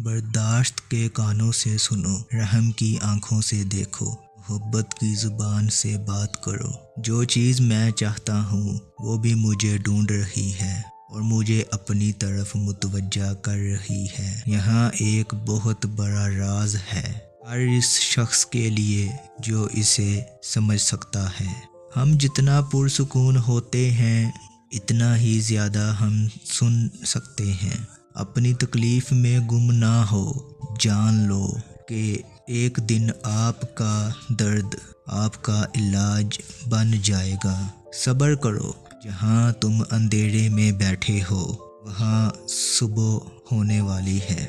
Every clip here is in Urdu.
برداشت کے کانوں سے سنو، رحم کی آنکھوں سے دیکھو، محبت کی زبان سے بات کرو۔ جو چیز میں چاہتا ہوں وہ بھی مجھے ڈھونڈ رہی ہے اور مجھے اپنی طرف متوجہ کر رہی ہے۔ یہاں ایک بہت بڑا راز ہے، ہر اس شخص کے لیے جو اسے سمجھ سکتا ہے۔ ہم جتنا پرسکون ہوتے ہیں اتنا ہی زیادہ ہم سن سکتے ہیں۔ اپنی تکلیف میں گم نہ ہو، جان لو کہ ایک دن آپ کا درد آپ کا علاج بن جائے گا۔ صبر کرو، جہاں تم اندھیرے میں بیٹھے ہو وہاں صبح ہونے والی ہے۔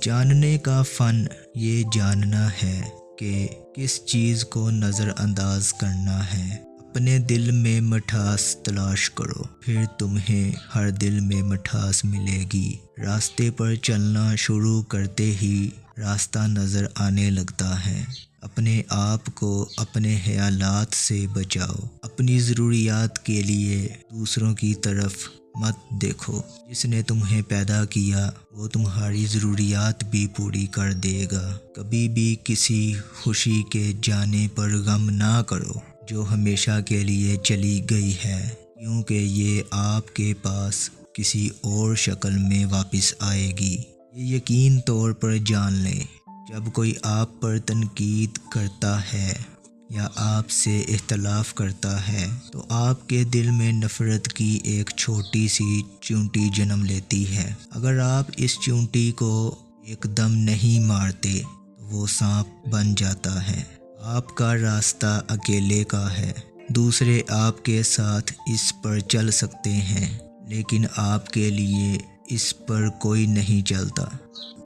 جاننے کا فن یہ جاننا ہے کہ کس چیز کو نظر انداز کرنا ہے۔ اپنے دل میں مٹھاس تلاش کرو، پھر تمہیں ہر دل میں مٹھاس ملے گی۔ راستے پر چلنا شروع کرتے ہی راستہ نظر آنے لگتا ہے۔ اپنے آپ کو اپنے خیالات سے بچاؤ۔ اپنی ضروریات کے لیے دوسروں کی طرف مت دیکھو۔ جس نے تمہیں پیدا کیا وہ تمہاری ضروریات بھی پوری کر دے گا۔ کبھی بھی کسی خوشی کے جانے پر غم نہ کرو جو ہمیشہ کے لیے چلی گئی ہے، کیونکہ یہ آپ کے پاس کسی اور شکل میں واپس آئے گی۔ یہ یقینی طور پر جان لیں، جب کوئی آپ پر تنقید کرتا ہے یا آپ سے اختلاف کرتا ہے تو آپ کے دل میں نفرت کی ایک چھوٹی سی چیونٹی جنم لیتی ہے۔ اگر آپ اس چیونٹی کو ایک دم نہیں مارتے تو وہ سانپ بن جاتا ہے۔ آپ کا راستہ اکیلے کا ہے، دوسرے آپ کے ساتھ اس پر چل سکتے ہیں لیکن آپ کے لیے اس پر کوئی نہیں چلتا۔